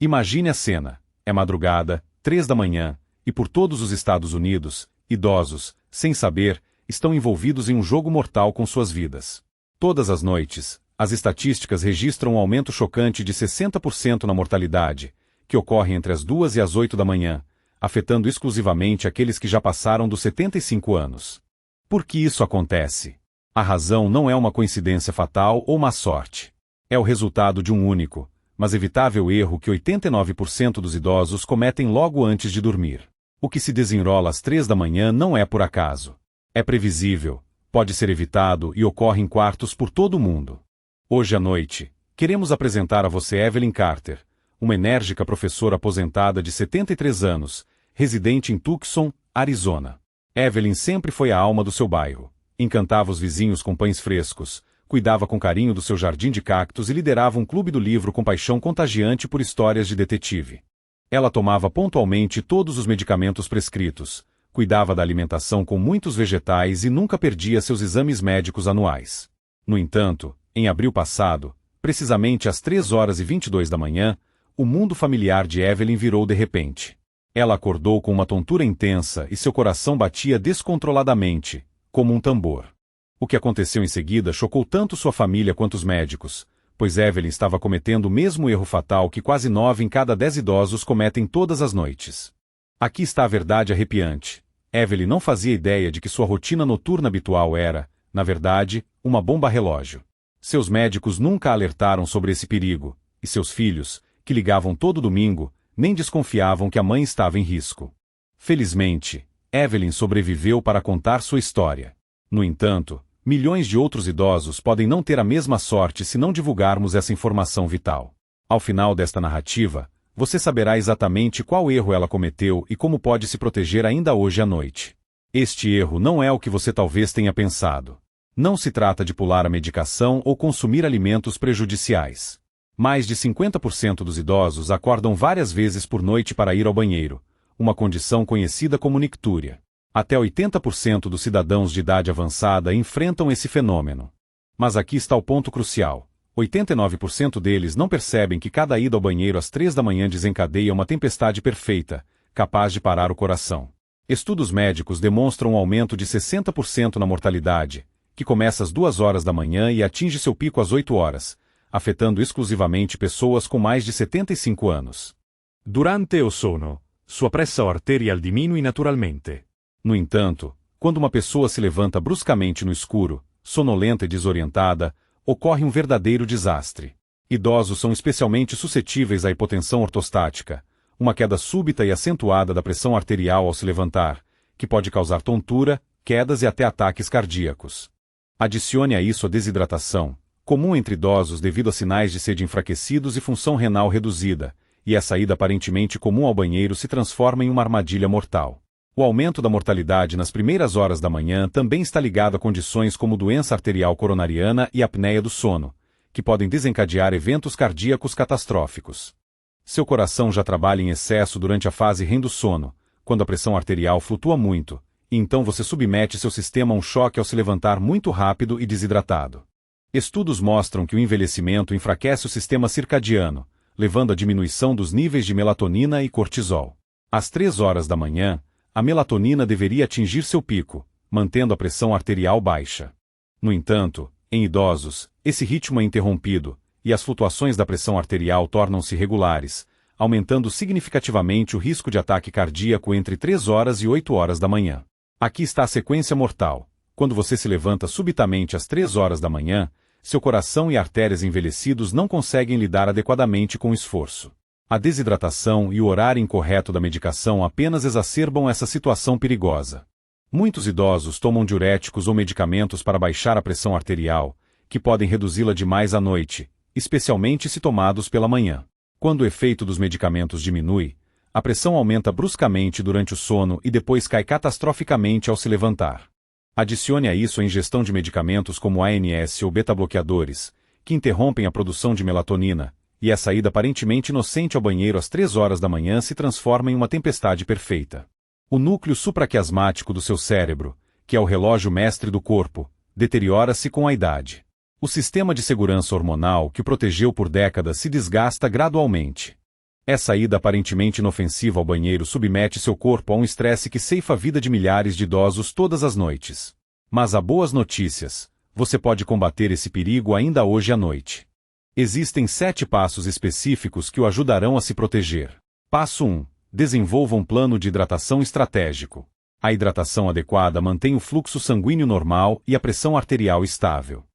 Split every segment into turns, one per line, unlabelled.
Imagine a cena. É madrugada, 3 da manhã, e por todos os Estados Unidos, idosos, sem saber, estão envolvidos em um jogo mortal com suas vidas. Todas as noites, as estatísticas registram um aumento chocante de 60% na mortalidade, que ocorre entre as 2 e as 8 da manhã, afetando exclusivamente aqueles que já passaram dos 75 anos. Por que isso acontece? A razão não é uma coincidência fatal ou má sorte. É o resultado de um único, mas evitável erro que 89% dos idosos cometem logo antes de dormir. O que se desenrola às 3 da manhã não é por acaso. É previsível, pode ser evitado e ocorre em quartos por todo o mundo. Hoje à noite, queremos apresentar a você Evelyn Carter, uma enérgica professora aposentada de 73 anos, residente em Tucson, Arizona. Evelyn sempre foi a alma do seu bairro. Encantava os vizinhos com pães frescos, cuidava com carinho do seu jardim de cactos e liderava um clube do livro com paixão contagiante por histórias de detetive. Ela tomava pontualmente todos os medicamentos prescritos, cuidava da alimentação com muitos vegetais e nunca perdia seus exames médicos anuais. No entanto, em abril passado, precisamente às 3h22 da manhã, o mundo familiar de Evelyn virou de repente. Ela acordou com uma tontura intensa e seu coração batia descontroladamente, como um tambor. O que aconteceu em seguida chocou tanto sua família quanto os médicos, pois Evelyn estava cometendo o mesmo erro fatal que quase 9 em cada 10 idosos cometem todas as noites. Aqui está a verdade arrepiante. Evelyn não fazia ideia de que sua rotina noturna habitual era, na verdade, uma bomba relógio. Seus médicos nunca a alertaram sobre esse perigo, e seus filhos, que ligavam todo domingo, nem desconfiavam que a mãe estava em risco. Felizmente, Evelyn sobreviveu para contar sua história. No entanto, milhões de outros idosos podem não ter a mesma sorte se não divulgarmos essa informação vital. Ao final desta narrativa, você saberá exatamente qual erro ela cometeu e como pode se proteger ainda hoje à noite. Este erro não é o que você talvez tenha pensado. Não se trata de pular a medicação ou consumir alimentos prejudiciais. Mais de 50% dos idosos acordam várias vezes por noite para ir ao banheiro, uma condição conhecida como nictúria. Até 80% dos cidadãos de idade avançada enfrentam esse fenômeno. Mas aqui está o ponto crucial. 89% deles não percebem que cada ida ao banheiro às 3 da manhã desencadeia uma tempestade perfeita, capaz de parar o coração. Estudos médicos demonstram um aumento de 60% na mortalidade, que começa às 2 horas da manhã e atinge seu pico às 8 horas, afetando exclusivamente pessoas com mais de 75 anos.
Durante o sono, sua pressão arterial diminui naturalmente.
No entanto, quando uma pessoa se levanta bruscamente no escuro, sonolenta e desorientada, ocorre um verdadeiro desastre. Idosos são especialmente suscetíveis à hipotensão ortostática, uma queda súbita e acentuada da pressão arterial ao se levantar, que pode causar tontura, quedas e até ataques cardíacos. Adicione a isso a desidratação, comum entre idosos devido a sinais de sede enfraquecidos e função renal reduzida, e a saída aparentemente comum ao banheiro se transforma em uma armadilha mortal. O aumento da mortalidade nas primeiras horas da manhã também está ligado a condições como doença arterial coronariana e apneia do sono, que podem desencadear eventos cardíacos catastróficos. Seu coração já trabalha em excesso durante a fase REM do sono, quando a pressão arterial flutua muito, e então você submete seu sistema a um choque ao se levantar muito rápido e desidratado. Estudos mostram que o envelhecimento enfraquece o sistema circadiano, levando à diminuição dos níveis de melatonina e cortisol. Às 3 horas da manhã, a melatonina deveria atingir seu pico, mantendo a pressão arterial baixa. No entanto, em idosos, esse ritmo é interrompido, e as flutuações da pressão arterial tornam-se regulares, aumentando significativamente o risco de ataque cardíaco entre 3 horas e 8 horas da manhã. Aqui está a sequência mortal. Quando você se levanta subitamente às 3 horas da manhã, seu coração e artérias envelhecidos não conseguem lidar adequadamente com o esforço. A desidratação e o horário incorreto da medicação apenas exacerbam essa situação perigosa. Muitos idosos tomam diuréticos ou medicamentos para baixar a pressão arterial, que podem reduzi-la demais à noite, especialmente se tomados pela manhã. Quando o efeito dos medicamentos diminui, a pressão aumenta bruscamente durante o sono e depois cai catastroficamente ao se levantar. Adicione a isso a ingestão de medicamentos como ANS ou beta-bloqueadores, que interrompem a produção de melatonina, e a saída aparentemente inocente ao banheiro às 3 horas da manhã se transforma em uma tempestade perfeita. O núcleo supraquiasmático do seu cérebro, que é o relógio mestre do corpo, deteriora-se com a idade. O sistema de segurança hormonal que o protegeu por décadas se desgasta gradualmente. Essa ida aparentemente inofensiva ao banheiro submete seu corpo a um estresse que ceifa a vida de milhares de idosos todas as noites. Mas há boas notícias: você pode combater esse perigo ainda hoje à noite. Existem 7 passos específicos que o ajudarão a se proteger. Passo 1. Desenvolva um plano de hidratação estratégico. A hidratação adequada mantém o fluxo sanguíneo normal e a pressão arterial estável.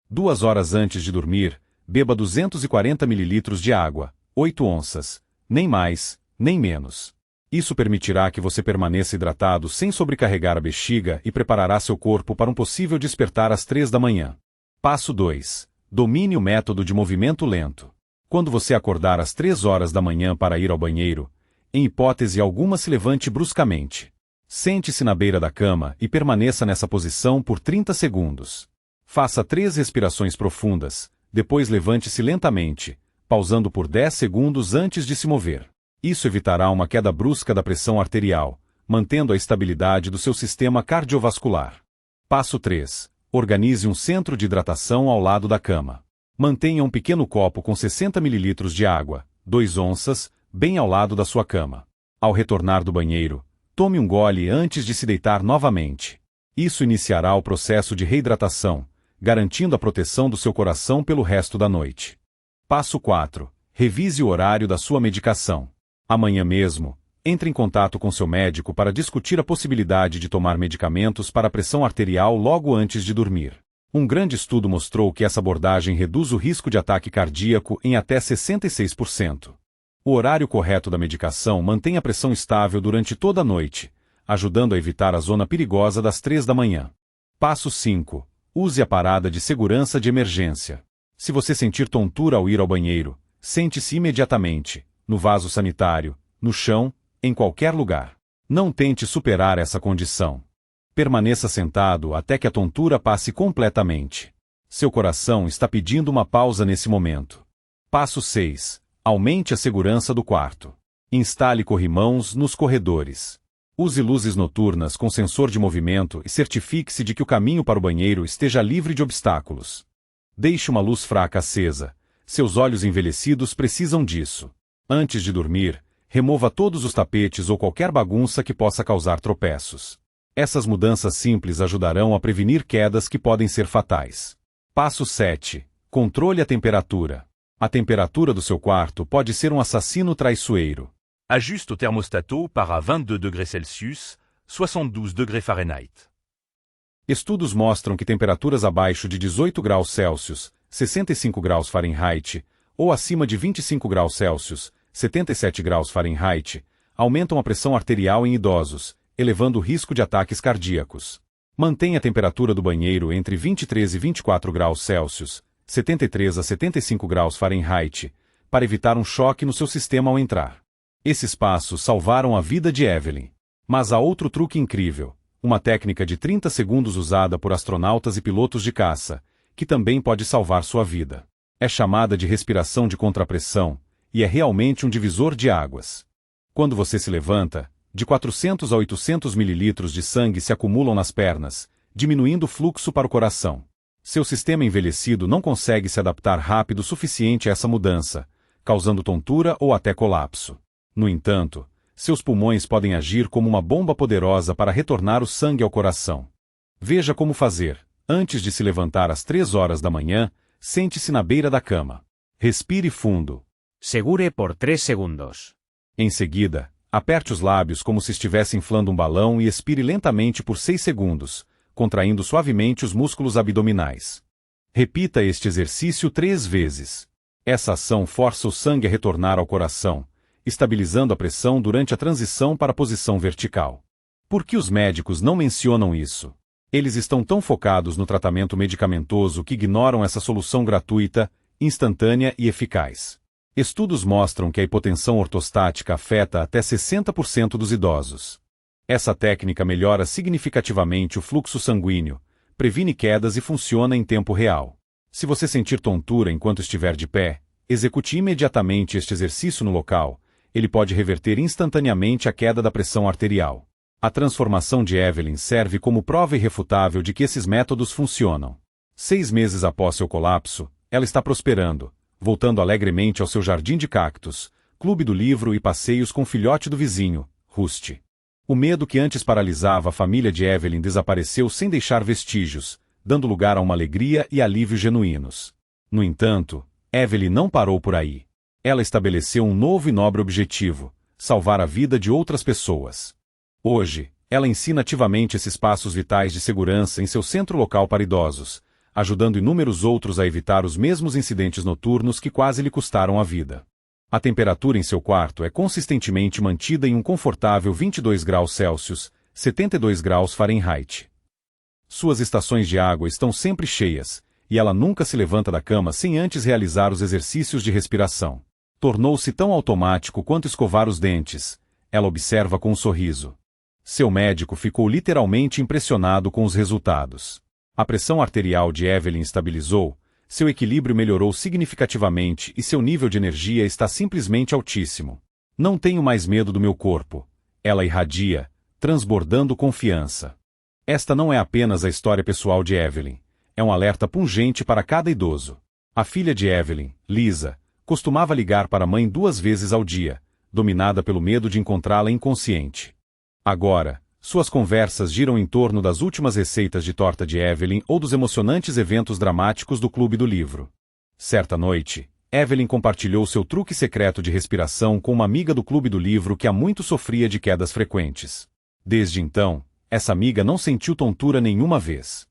2 horas antes de dormir, beba 240 ml de água, 8 onças, nem mais, nem menos. Isso permitirá que você permaneça hidratado sem sobrecarregar a bexiga e preparará seu corpo para um possível despertar às 3 da manhã. Passo 2. Domine o método de movimento lento. Quando você acordar às 3 horas da manhã para ir ao banheiro, em hipótese alguma se levante bruscamente. Sente-se na beira da cama e permaneça nessa posição por 30 segundos. Faça 3 respirações profundas, depois levante-se lentamente, pausando por 10 segundos antes de se mover. Isso evitará uma queda brusca da pressão arterial, mantendo a estabilidade do seu sistema cardiovascular. Passo 3. Organize um centro de hidratação ao lado da cama. Mantenha um pequeno copo com 60 ml de água, 2 onças, bem ao lado da sua cama. Ao retornar do banheiro, tome um gole antes de se deitar novamente. Isso iniciará o processo de reidratação, garantindo a proteção do seu coração pelo resto da noite. Passo 4. Revise o horário da sua medicação. Amanhã mesmo, entre em contato com seu médico para discutir a possibilidade de tomar medicamentos para a pressão arterial logo antes de dormir. Um grande estudo mostrou que essa abordagem reduz o risco de ataque cardíaco em até 66%. O horário correto da medicação mantém a pressão estável durante toda a noite, ajudando a evitar a zona perigosa das 3 da manhã. Passo 5. Use a parada de segurança de emergência. Se você sentir tontura ao ir ao banheiro, sente-se imediatamente, no vaso sanitário, no chão, em qualquer lugar. Não tente superar essa condição. Permaneça sentado até que a tontura passe completamente. Seu coração está pedindo uma pausa nesse momento. Passo 6. Aumente a segurança do quarto. Instale corrimãos nos corredores. Use luzes noturnas com sensor de movimento e certifique-se de que o caminho para o banheiro esteja livre de obstáculos. Deixe uma luz fraca acesa. Seus olhos envelhecidos precisam disso. Antes de dormir, remova todos os tapetes ou qualquer bagunça que possa causar tropeços. Essas mudanças simples ajudarão a prevenir quedas que podem ser fatais. Passo 7. Controle a temperatura. A temperatura do seu quarto pode ser um assassino traiçoeiro.
Ajuste o termostato para 22°C, 72°F.
Estudos mostram que temperaturas abaixo de 18 graus Celsius, 65 graus Fahrenheit, ou acima de 25 graus Celsius, 77 graus Fahrenheit, aumentam a pressão arterial em idosos, elevando o risco de ataques cardíacos. Mantenha a temperatura do banheiro entre 23 e 24 graus Celsius, 73 a 75 graus Fahrenheit, para evitar um choque no seu sistema ao entrar. Esses passos salvaram a vida de Evelyn. Mas há outro truque incrível, uma técnica de 30 segundos usada por astronautas e pilotos de caça, que também pode salvar sua vida. É chamada de respiração de contrapressão, e é realmente um divisor de águas. Quando você se levanta, de 400 a 800 ml de sangue se acumulam nas pernas, diminuindo o fluxo para o coração. Seu sistema envelhecido não consegue se adaptar rápido o suficiente a essa mudança, causando tontura ou até colapso. No entanto, seus pulmões podem agir como uma bomba poderosa para retornar o sangue ao coração. Veja como fazer. Antes de se levantar às 3 horas da manhã, sente-se na beira da cama. Respire fundo.
Segure por 3 segundos.
Em seguida, aperte os lábios como se estivesse inflando um balão e expire lentamente por 6 segundos, contraindo suavemente os músculos abdominais. Repita este exercício 3 vezes. Essa ação força o sangue a retornar ao coração, estabilizando a pressão durante a transição para a posição vertical. Por que os médicos não mencionam isso? Eles estão tão focados no tratamento medicamentoso que ignoram essa solução gratuita, instantânea e eficaz. Estudos mostram que a hipotensão ortostática afeta até 60% dos idosos. Essa técnica melhora significativamente o fluxo sanguíneo, previne quedas e funciona em tempo real. Se você sentir tontura enquanto estiver de pé, execute imediatamente este exercício no local. Ele pode reverter instantaneamente a queda da pressão arterial. A transformação de Evelyn serve como prova irrefutável de que esses métodos funcionam. 6 meses após seu colapso, ela está prosperando, voltando alegremente ao seu jardim de cactos, clube do livro e passeios com o filhote do vizinho, Rusty. O medo que antes paralisava a família de Evelyn desapareceu sem deixar vestígios, dando lugar a uma alegria e alívio genuínos. No entanto, Evelyn não parou por aí. Ela estabeleceu um novo e nobre objetivo: salvar a vida de outras pessoas. Hoje, ela ensina ativamente esses passos vitais de segurança em seu centro local para idosos, ajudando inúmeros outros a evitar os mesmos incidentes noturnos que quase lhe custaram a vida. A temperatura em seu quarto é consistentemente mantida em um confortável 22 graus Celsius, 72 graus Fahrenheit. Suas estações de água estão sempre cheias, e ela nunca se levanta da cama sem antes realizar os exercícios de respiração. Tornou-se tão automático quanto escovar os dentes. Ela observa com um sorriso. Seu médico ficou literalmente impressionado com os resultados. A pressão arterial de Evelyn estabilizou, seu equilíbrio melhorou significativamente e seu nível de energia está simplesmente altíssimo. Não tenho mais medo do meu corpo. Ela irradia, transbordando confiança. Esta não é apenas a história pessoal de Evelyn. É um alerta pungente para cada idoso. A filha de Evelyn, Lisa, costumava ligar para a mãe 2 vezes ao dia, dominada pelo medo de encontrá-la inconsciente. Agora, suas conversas giram em torno das últimas receitas de torta de Evelyn ou dos emocionantes eventos dramáticos do Clube do Livro. Certa noite, Evelyn compartilhou seu truque secreto de respiração com uma amiga do Clube do Livro que há muito sofria de quedas frequentes. Desde então, essa amiga não sentiu tontura nenhuma vez.